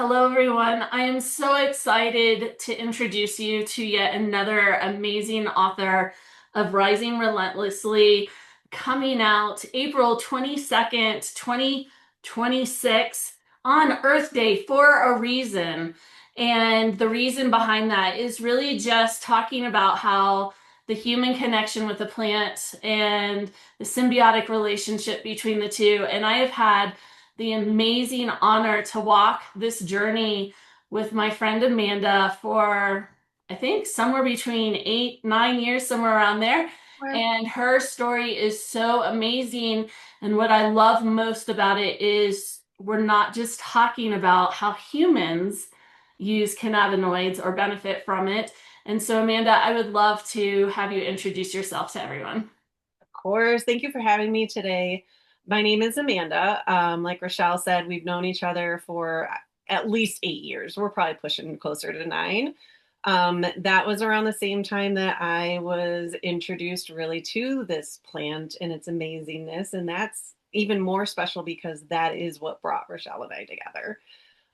Hello, everyone. I am so excited to introduce you to yet another amazing author of Rising Relentlessly, coming out April 22nd, 2026 on Earth Day for a reason. And the reason behind that is really just talking about how the human connection with the plant and the symbiotic relationship between the two. And I have had the amazing honor to walk this journey with my friend Amanda for, I think, somewhere between 8, 9 years, somewhere around there. Wow. And her story is so amazing. And what I love most about it is we're not just talking about how humans use cannabinoids or benefit from it. And so, Amanda, I would love to have you introduce yourself to everyone. Of course. Thank you for having me today. My name is Amanda. Like Rochelle said, we've known each other for at least 8 years. We're probably pushing closer to nine. That was around the same time that I was introduced really to this plant and its amazingness. And that's even more special because that is what brought Rochelle and I together.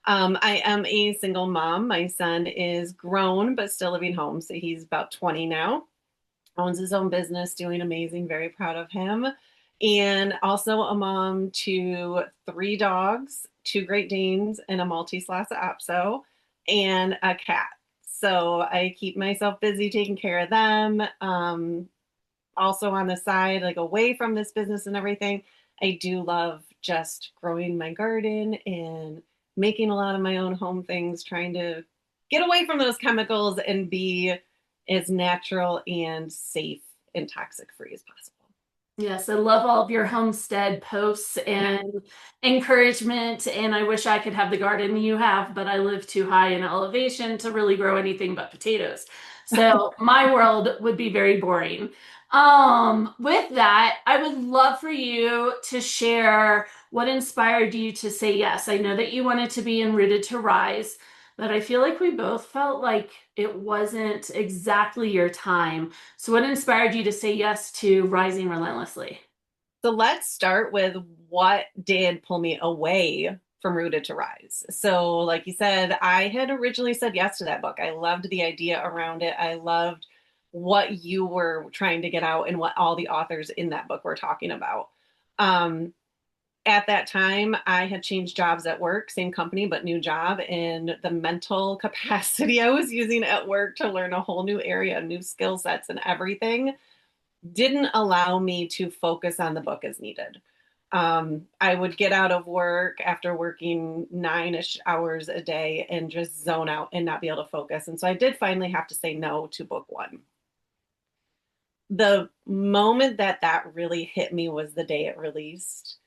I am a single mom. My son is grown but still living home. So he's about 20 now, owns his own business, doing amazing, very proud of him. And also a mom to three dogs, two Great Danes, and a Maltese Lhasa Apso, and a cat. So I keep myself busy taking care of them. Also on the side, like away from this business and everything, I do love just growing my garden and making a lot of my own home things, trying to get away from those chemicals and be as natural and safe and toxic free as possible. Yes, I love all of your homestead posts and encouragement. And I wish I could have the garden you have, but I live too high in elevation to really grow anything but potatoes. So my world would be very boring. With that, I would love for you to share what inspired you to say yes. I know that you wanted to be in Rooted to Rise, but I feel like we both felt like it wasn't exactly your time. So, what inspired you to say yes to Rising Relentlessly? So let's start with what did pull me away from Rooted to Rise. So, like you said, I had originally said yes to that book. I loved the idea around it. I loved what you were trying to get out and what all the authors in that book were talking about. Um, at that time, I had changed jobs at work, same company, but new job. And the mental capacity I was using at work to learn a whole new area, new skill sets, and everything didn't allow me to focus on the book as needed. I would get out of work after working 9-ish hours a day and just zone out and not be able to focus. And so I did finally have to say no to book one. The moment that that really hit me was the day it released.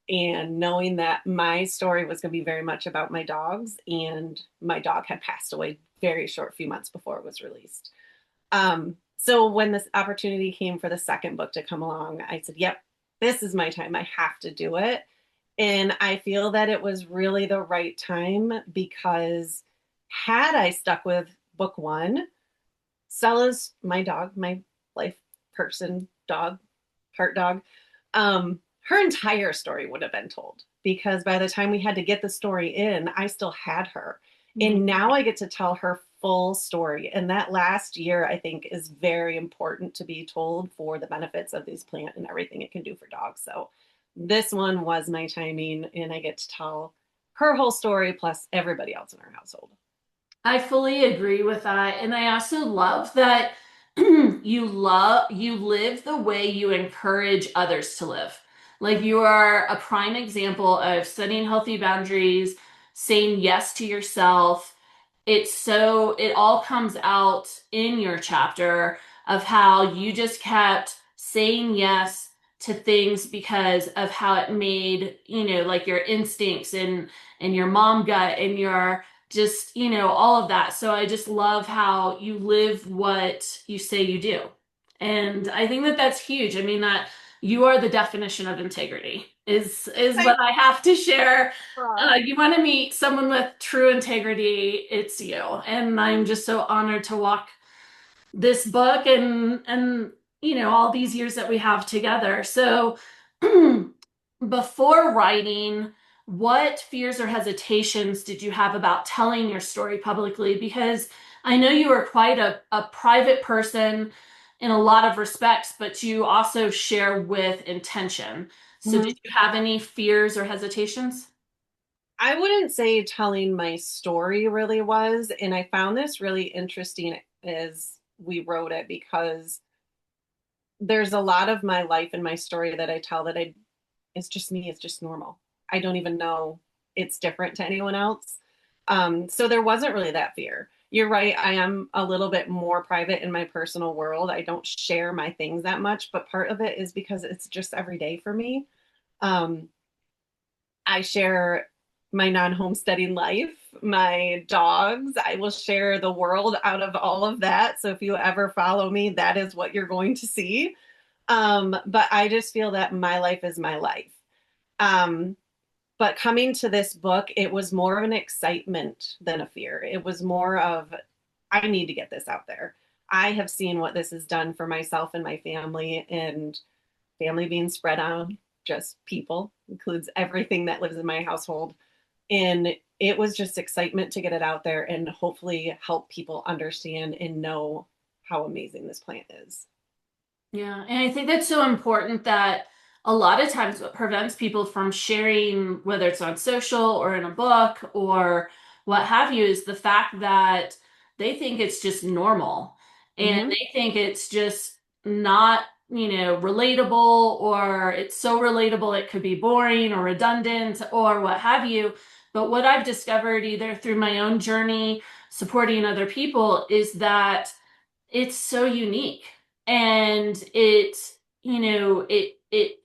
And knowing that my story was going to be very much about my dogs, and my dog had passed away very short few months before it was released. So when this opportunity came for the second book to come along, I said, yep, this is my time. I have to do it. And I feel that it was really the right time because had I stuck with book one, Stella's my dog, my life person, dog, heart dog, her entire story would have been told because by the time we had to get the story in, I still had her. And Mhm. now I get to tell her full story. And that last year, I think, is very important to be told for the benefits of this plant and everything it can do for dogs. So this one was my timing, and I get to tell her whole story plus everybody else in our household. I fully agree with that. And I also love that you live the way you encourage others to live. Like you are a prime example of setting healthy boundaries, saying yes to yourself. It all comes out in your chapter of how you just kept saying yes to things because of how it made, like your instincts and your mom gut and your just, all of that. So I just love how you live what you say you do. And I think that that's huge. I mean that you are the definition of integrity is I what I have to share. uh, You want to meet someone with true integrity, it's you. And I'm just so honored to walk this book and all these years that we have together. So before writing, what fears or hesitations did you have about telling your story publicly? Because I know you are quite a private person in a lot of respects, but you also share with intention. So, did Mhm. you have any fears or hesitations? I wouldn't say telling my story really was, and I found this really interesting as we wrote it because there's a lot of my life and my story that I tell that I it's just me, it's just normal. I don't even know it's different to anyone else. So there wasn't really that fear. You're right, I am a little bit more private in my personal world. I don't share my things that much, but part of it is because it's just every day for me. Um, I share my non-homesteading life, my dogs. I will share the world out of all of that. So if you ever follow me, that is what you're going to see. But I just feel that my life is my life. Um, but coming to this book, it was more of an excitement than a fear. It was more of, I need to get this out there. I have seen what this has done for myself and my family, and family being spread on just people includes everything that lives in my household. And it was just excitement to get it out there and hopefully help people understand and know how amazing this plant is. Yeah, and I think that's so important that a lot of times what prevents people from sharing, whether it's on social or in a book or what have you, is the fact that they think it's just normal and Mm-hmm. they think it's just not, relatable, or it's so relatable it could be boring or redundant or what have you. But what I've discovered either through my own journey supporting other people is that it's so unique, and it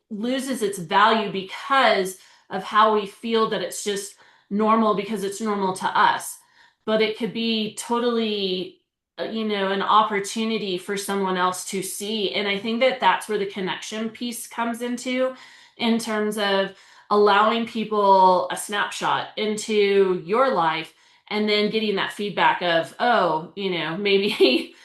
loses its value because of how we feel that it's just normal because it's normal to us, but it could be totally an opportunity for someone else to see. And I think that that's where the connection piece comes into, in terms of allowing people a snapshot into your life and then getting that feedback of, oh, maybe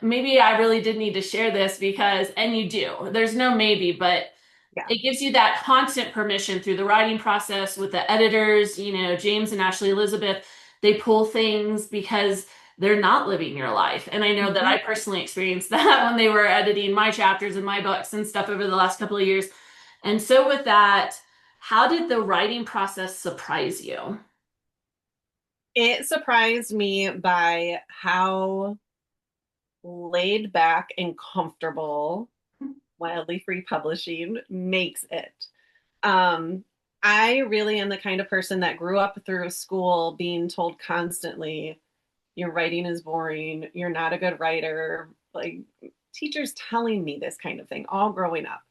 maybe I really did need to share this because, and you do. There's no maybe, but Yeah. it gives you that constant permission through the writing process with the editors, James and Ashley Elizabeth. They pull things because they're not living your life. And I know that Mm-hmm. I personally experienced that when they were editing my chapters and my books and stuff over the last couple of years. And so, with that, how did the writing process surprise you? It surprised me by how laid back and comfortable Wildly Free Publishing makes it. Um, I really am the kind of person that grew up through school being told constantly, your writing is boring, you're not a good writer, like teachers telling me this kind of thing all growing up.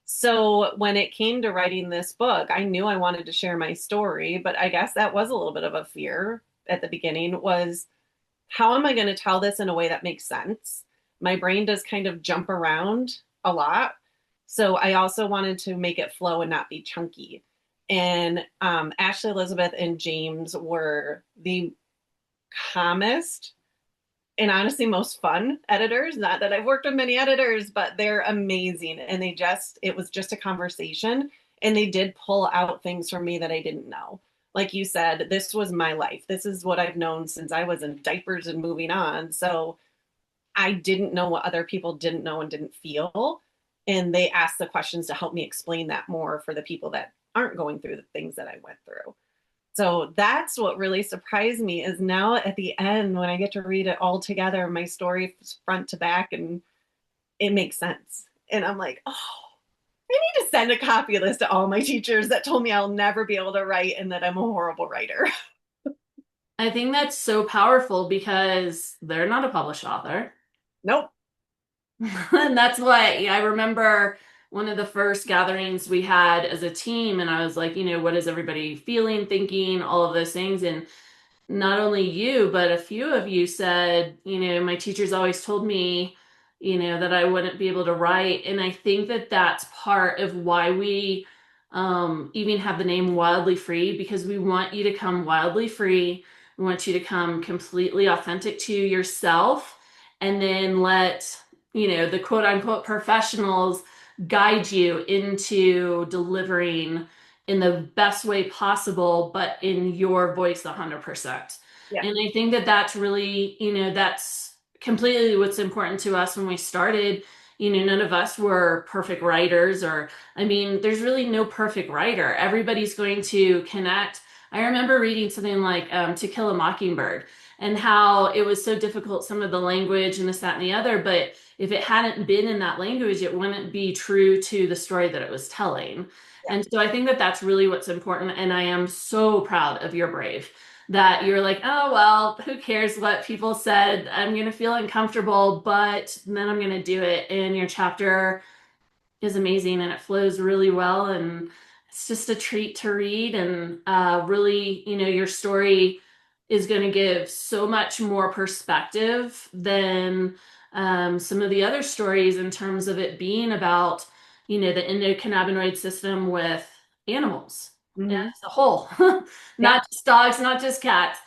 So when it came to writing this book, I knew I wanted to share my story, but I guess that was a little bit of a fear at the beginning was how am I going to tell this in a way that makes sense? My brain does kind of jump around a lot. So I also wanted to make it flow and not be chunky. And Ashley Elizabeth and James were the calmest and honestly most fun editors. Not that I've worked with many editors, but they're amazing. And it was just a conversation. And they did pull out things from me that I didn't know. Like you said, this was my life. This is what I've known since I was in diapers and moving on. So I didn't know what other people didn't know and didn't feel. And they asked the questions to help me explain that more for the people that aren't going through the things that I went through. So that's what really surprised me is now at the end when I get to read it all together, my story front to back and it makes sense. And I'm like, oh, I need to send a copy of this to all my teachers that told me I'll never be able to write and that I'm a horrible writer. I think that's so powerful because they're not a published author. Nope. And that's why I remember one of the first gatherings we had as a team, and I was like, what is everybody feeling, thinking, all of those things. And not only you, but a few of you said, my teachers always told me, that I wouldn't be able to write. And I think that that's part of why we even have the name Wildly Free, because we want you to come wildly free. We want you to come completely authentic to yourself, and then let, the quote unquote professionals guide you into delivering in the best way possible, but in your voice 100%. Yeah. And I think that that's really, that's completely what's important to us when we started. None of us were perfect writers, or, I mean, there's really no perfect writer. Everybody's going to connect. I remember reading something like To Kill a Mockingbird and how it was so difficult, some of the language and this, that, and the other. But if it hadn't been in that language, it wouldn't be true to the story that it was telling. Yeah. And so I think that that's really what's important. And I am so proud of your Brave that you're like, oh, well, who cares what people said? I'm going to feel uncomfortable, but then I'm going to do it. And your chapter is amazing and it flows really well. And it's just a treat to read. And really, your story is going to give so much more perspective than some of the other stories in terms of it being about, the endocannabinoid system with animals as Hmm. a whole, Yeah. not just dogs, not just cats.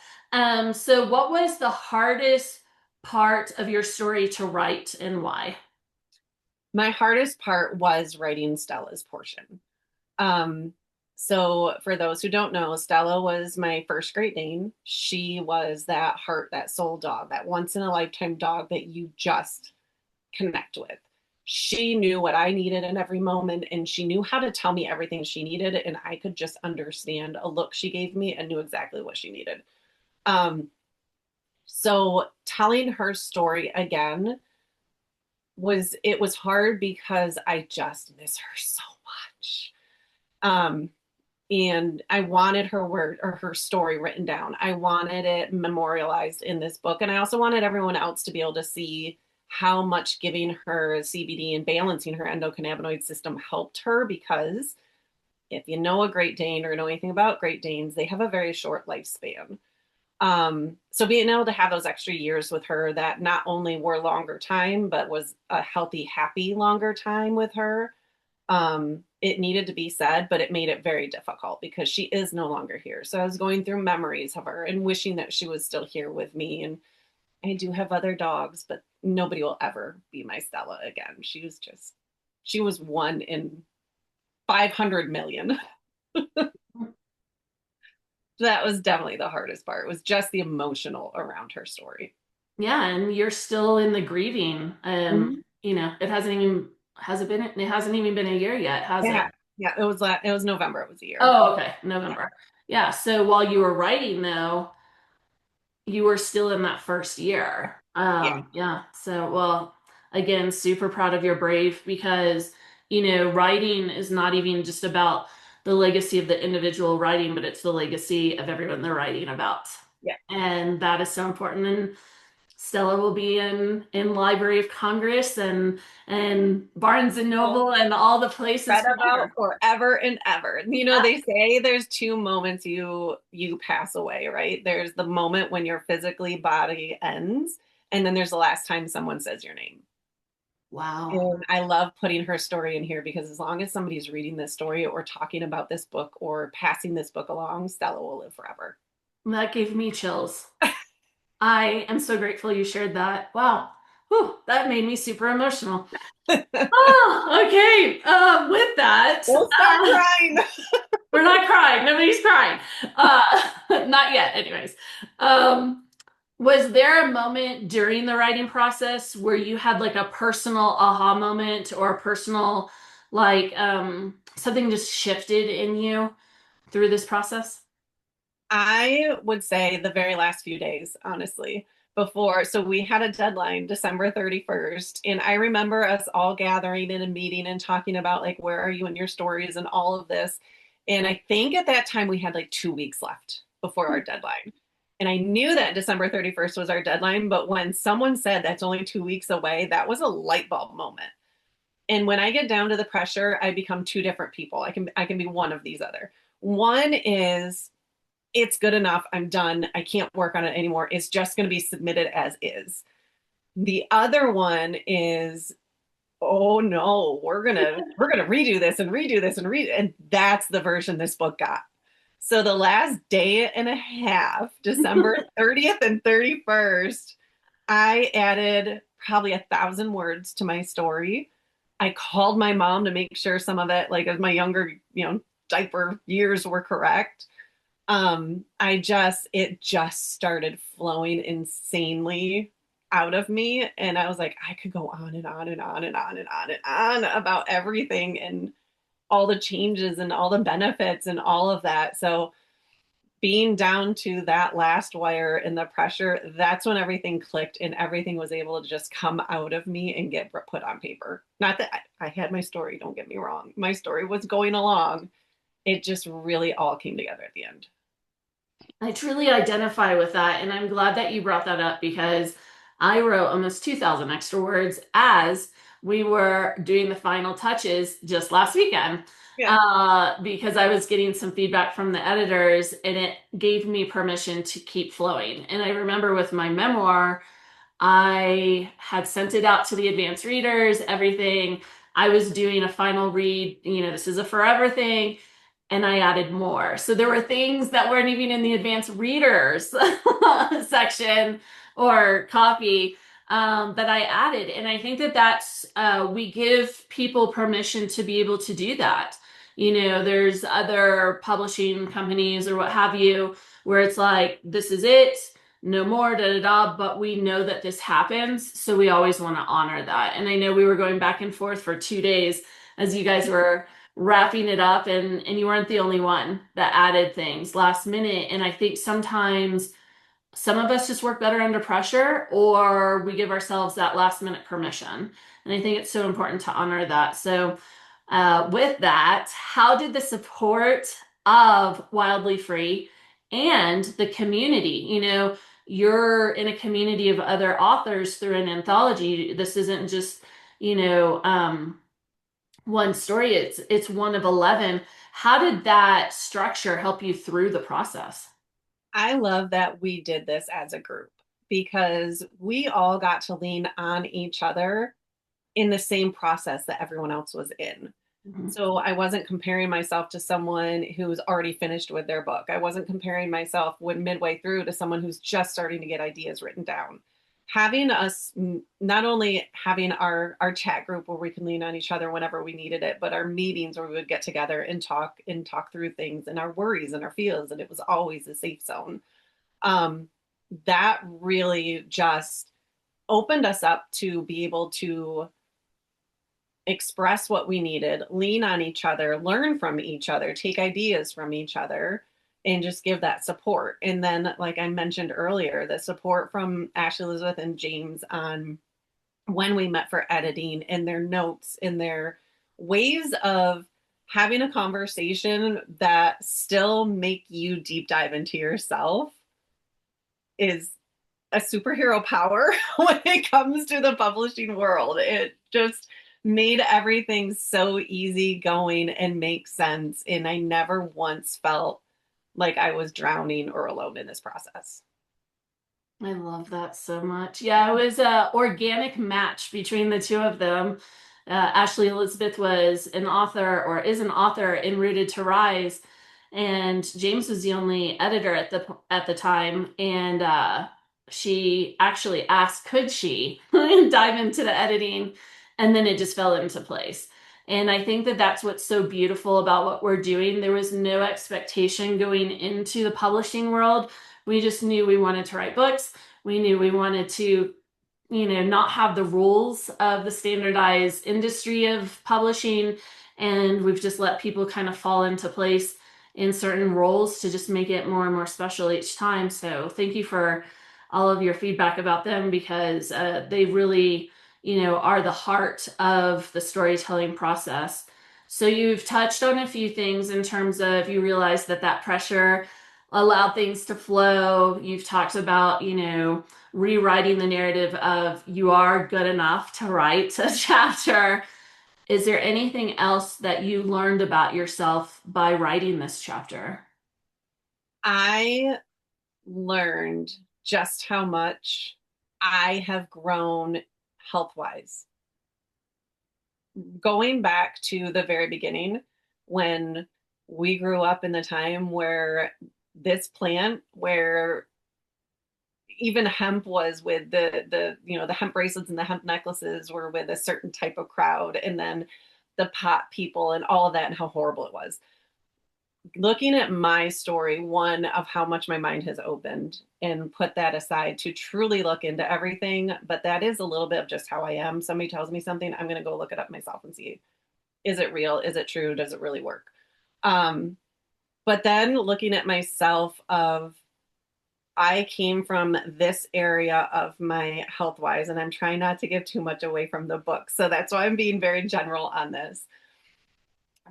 So, what was the hardest part of your story to write and why? My hardest part was writing Stella's portion. Um, so for those who don't know, Stella was my first Great Dane. She was that heart, that soul dog, that once in a lifetime dog that you just connect with. She knew what I needed in every moment, and she knew how to tell me everything she needed, and I could just understand a look she gave me and knew exactly what she needed. Um, so telling her story again was hard because I just miss her so much. Um, and I wanted her word or her story written down. I wanted it memorialized in this book. And I also wanted everyone else to be able to see how much giving her CBD and balancing her endocannabinoid system helped her, because if you know a Great Dane or know anything about Great Danes, they have a very short lifespan. So being able to have those extra years with her that not only were longer time, but was a healthy, happy longer time with her, it needed to be said, but it made it very difficult because she is no longer here. So I was going through memories of her and wishing that she was still here with me. And I do have other dogs, but nobody will ever be my Stella again. She was one in 500 million. That was definitely the hardest part. It was just the emotional around her story. Yeah, and you're still in the grieving. Mhm. It hasn't even been a year yet, has it? Yeah. Yeah. It was November. It was a year. Oh, okay, Yeah. November. Yeah, so while you were writing though, you were still in that first year. Yeah. Yeah. So, well, again, super proud of your Brave because, writing is not even just about the legacy of the individual writing, but it's the legacy of everyone they're writing about. Yeah. And that is so important. And Stella will be in Library of Congress and Barnes and Oh, Noble and all the places read about forever. forever and ever. You know, they say there's two moments you pass away, right? There's the moment when your physically body ends, and then there's the last time someone says your name. Wow. And I love putting her story in here because as long as somebody's reading this story or talking about this book or passing this book along, Stella will live forever. That gave me chills. I am so grateful you shared that. Wow. Whew, that made me super emotional. Oh, okay. With that, Don't start crying. we're not crying. Nobody's crying. Not yet, anyways. Um, was there a moment during the writing process where you had like a personal aha moment or a personal, like, something just shifted in you through this process? I would say the very last few days, honestly, before. So we had a deadline, December 31st. And I remember us all gathering in a meeting and talking about, like, where are you in your stories and all of this. And I think at that time we had like 2 weeks left before our deadline. And I knew that December 31st was our deadline. But when someone said that's only 2 weeks away, that was a light bulb moment. And when I get down to the pressure, I become two different people. I can be one of these other. One is it's good enough. I'm done. I can't work on it anymore. It's just going to be submitted as is. The other one is, oh no, we're gonna redo this and redo this and redo, and that's the version this book got. So the last day and a half, December 30th and 31st, I added probably 1,000 words to my story. I called my mom to make sure some of it, like as my younger, diaper years were correct. It just started flowing insanely out of me. And I was like, I could go on and on and on and on and on and on about everything and all the changes and all the benefits and all of that. So being down to that last wire and the pressure, that's when everything clicked and everything was able to just come out of me and get put on paper. Not that I had my story, don't get me wrong. My story was going along. It just really all came together at the end. I truly identify with that, and I'm glad that you brought that up because I wrote almost 2,000 extra words as we were doing the final touches just last weekend. Yeah. Because I was getting some feedback from the editors, and it gave me permission to keep flowing. And I remember with my memoir, I had sent it out to the advanced readers, everything. I was doing a final read, this is a forever thing, and I added more. So there were things that weren't even in the advanced readers section or copy that I added. And I think that we give people permission to be able to do that. There's other publishing companies or what have you where it's like, this is it, no more, da da da. But we know that this happens. So we always want to honor that. And I know we were going back and forth for 2 days as you guys were wrapping it up, and you weren't the only one that added things last minute. And I think sometimes some of us just work better under pressure, or we give ourselves that last minute permission. And I think it's so important to honor that. So with that, how did the support of Wildly Free and the community, you're in a community of other authors through an anthology. This isn't just, one story, it's one of 11. How did that structure help you through the process? I love that we did this as a group because we all got to lean on each other in the same process that everyone else was in. Mhm. So I wasn't comparing myself to someone who's already finished with their book. I wasn't comparing myself when midway through to someone who's just starting to get ideas written down. Having us not only having our chat group where we can lean on each other whenever we needed it, but our meetings where we would get together and talk through things and our worries and our fears, and it was always a safe zone. Um, that really just opened us up to be able to express what we needed, lean on each other, learn from each other, take ideas from each other, and just give that support. And then, like I mentioned earlier, the support from Ashley Elizabeth and James on when we met for editing and their notes and their ways of having a conversation that still make you deep dive into yourself is a superhero power when it comes to the publishing world. It just made everything so easy going and make sense. And I never once felt like I was drowning or alone in this process. I love that so much. Yeah, it was a organic match between the two of them. Ashley Elizabeth was an author, or is an author, in Rooted to Rise, and James was the only editor at the time. And she actually asked, could she dive into the editing, and then it just fell into place. And I think that that's what's so beautiful about what we're doing. There was no expectation going into the publishing world. We just knew we wanted to write books. We knew we wanted to, not have the rules of the standardized industry of publishing. And we've just let people kind of fall into place in certain roles to just make it more and more special each time. So thank you for all of your feedback about them because they really, are the heart of the storytelling process. So you've touched on a few things in terms of you realize that pressure allowed things to flow. You've talked about, rewriting the narrative of you are good enough to write a chapter. Is there anything else that you learned about yourself by writing this chapter? I learned just how much I have grown health wise. Going back to the very beginning, when we grew up in the time where this plant, where even hemp was with the hemp bracelets and the hemp necklaces were with a certain type of crowd, and then the pot people and all of that and how horrible it was. looking at my story, one of how much my mind has opened and put that aside to truly look into everything. But that is a little bit of just how I am. Somebody tells me something, I'm going to go look it up myself and see, is it real? Is it true? Does it really work? Um, but then looking at myself of I came from this area of my health wise, and I'm trying not to give too much away from the book. So that's why I'm being very general on this.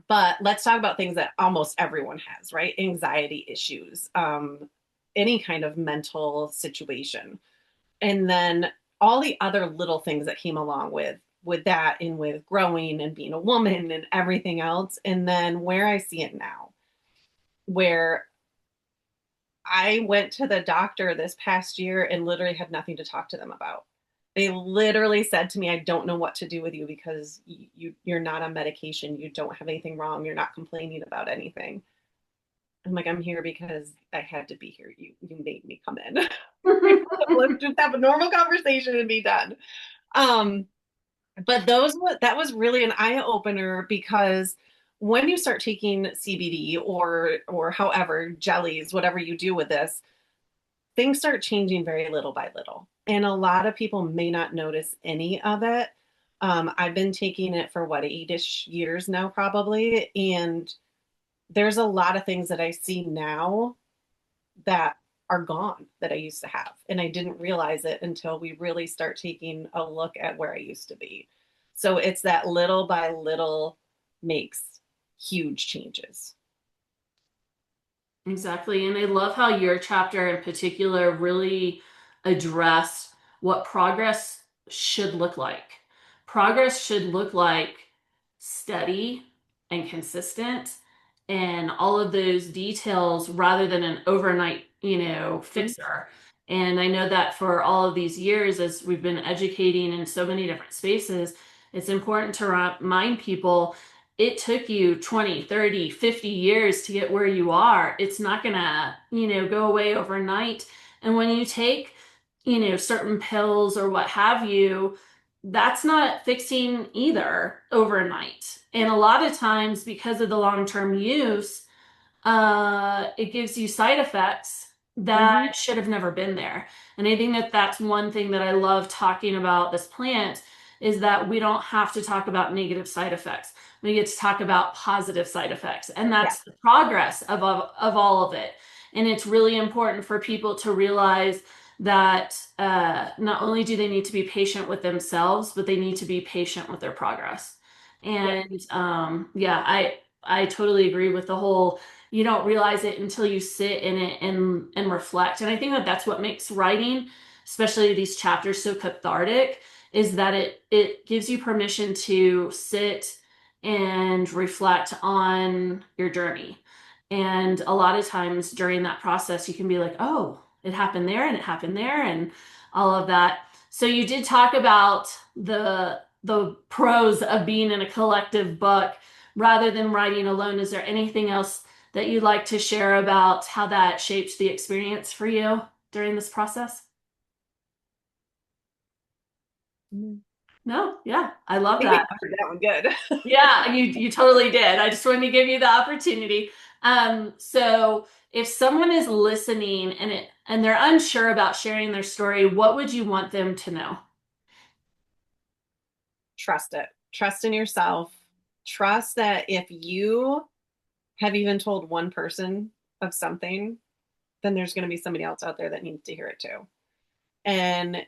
But let's talk about things that almost everyone has, right? Anxiety issues, any kind of mental situation. And then all the other little things that came along with that and with growing and being a woman and everything else. And then where I see it now, where I went to the doctor this past year and literally had nothing to talk to them about. They literally said to me, I don't know what to do with you because you're not on medication. You don't have anything wrong. You're not complaining about anything. I'm like, I'm here because I had to be here. You made me come in. Let's just have a normal conversation and be done. Um, but that was really an eye opener because when you start taking CBD or however jellies, whatever you do with this, things start changing very little by little. And a lot of people may not notice any of it. I've been taking it for what, 8-ish years now, probably. And there's a lot of things that I see now that are gone that I used to have. And I didn't realize it until we really start taking a look at where I used to be. So it's that little by little makes huge changes. Exactly. And I love how your chapter in particular really addressed what progress should look like. Progress should look like steady and consistent and all of those details rather than an overnight, Mhm. fixer. And I know that for all of these years, as we've been educating in so many different spaces, it's important to remind people it took you 20, 30, 50 years to get where you are. It's not gonna, go away overnight. And when you take, certain pills or what have you, that's not fixing either overnight. And a lot of times, because of the long-term use, it gives you side effects Mhm. that should have never been there. And I think that that's one thing that I love talking about this plant is that we don't have to talk about negative side effects. We get to talk about positive side effects, and Yeah. that's the progress of all of it. And it's really important for people to realize that not only do they need to be patient with themselves, but they need to be patient with their progress. Yep. And yeah, I totally agree with the whole you don't realize it until you sit in it and reflect. And I think that that's what makes writing, especially these chapters, so cathartic, is that it gives you permission to sit and reflect on your journey. And a lot of times during that process, you can be like, oh, it happened there and it happened there and all of that. So you did talk about the pros of being in a collective book rather than writing alone. Is there anything else that you'd like to share about how that shaped the experience for you during this process? Mhm. No, yeah, I love I think we that. covered that one good. Yeah, you totally did. I just wanted to give you the opportunity. So if someone is listening and they're unsure about sharing their story, what would you want them to know? Trust it. Trust in yourself. Trust that if you have even told one person of something, then there's going to be somebody else out there that needs to hear it too. And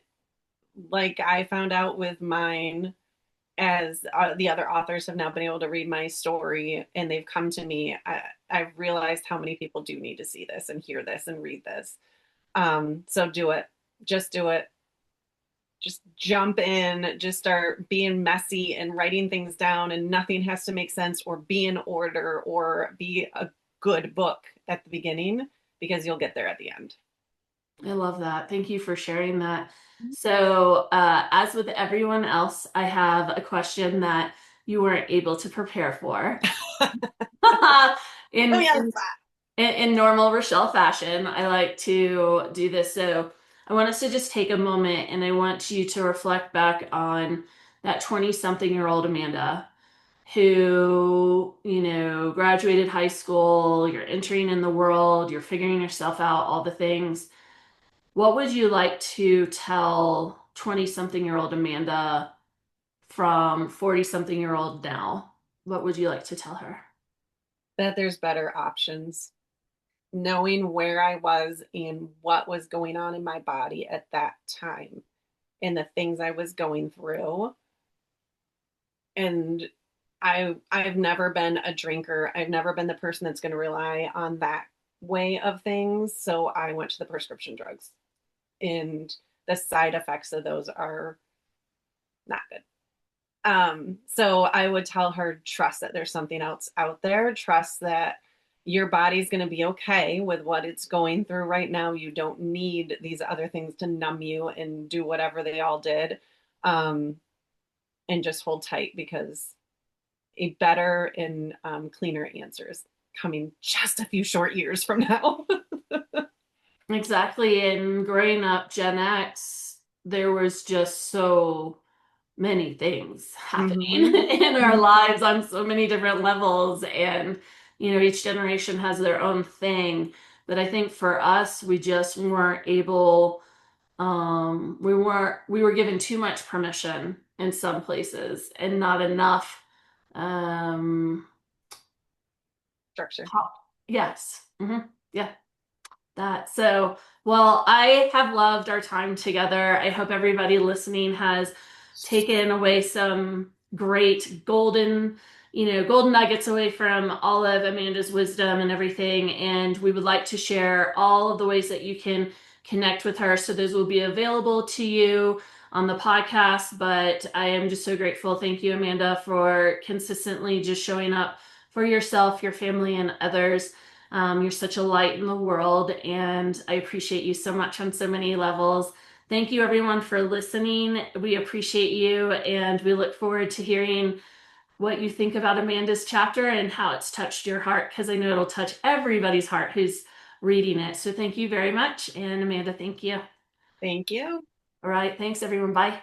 like I found out with mine, as the other authors have now been able to read my story and they've come to me, I've realized how many people do need to see this and hear this and read this. So do it. Just do it. Just jump in, just start being messy and writing things down, and nothing has to make sense or be in order or be a good book at the beginning because you'll get there at the end. I love that. Thank you for sharing that. So, as with everyone else, I have a question that you weren't able to prepare for. Oh, In, yes. in in normal Rochelle fashion, I like to do this. So I want us to just take a moment and I want you to reflect back on that 20-something-year-old Amanda. who, graduated high school, you're entering in the world, you're figuring yourself out, all the things. What would you like to tell 20-something-year-old Amanda from 40-something-year-old now? What would you like to tell her? That there's better options. Knowing where I was and what was going on in my body at that time and the things I was going through. And I've never been a drinker. I've never been the person that's going to rely on that way of things. So I went to the prescription drugs, and the side effects of those are not good. So I would tell her, trust that there's something else out there. Trust that your body's going to be okay with what it's going through right now. You don't need these other things to numb you and do whatever they all did. Um, and just hold tight, because a better and cleaner answer is coming just a few short years from now. Exactly. And growing up Gen X, there was just so many things happening Mm-hmm. in our lives on so many different levels. And, each generation has their own thing. But I think for us, we just weren't able, we were given too much permission in some places and not enough, um, Structure. yes. Yeah. That. So, well, I have loved our time together. I hope everybody listening has taken away some great golden nuggets away from all of Amanda's wisdom and everything. And we would like to share all of the ways that you can connect with her. So those will be available to you on the podcast. But I am just so grateful. Thank you, Amanda, for consistently just showing up for yourself, your family, and others. You're such a light in the world, and I appreciate you so much on so many levels. Thank you, everyone, for listening. We appreciate you, and we look forward to hearing what you think about Amanda's chapter and how it's touched your heart, because I know it'll touch everybody's heart who's reading it. So thank you very much. And Amanda, thank you. Thank you. All right. Thanks, everyone. Bye.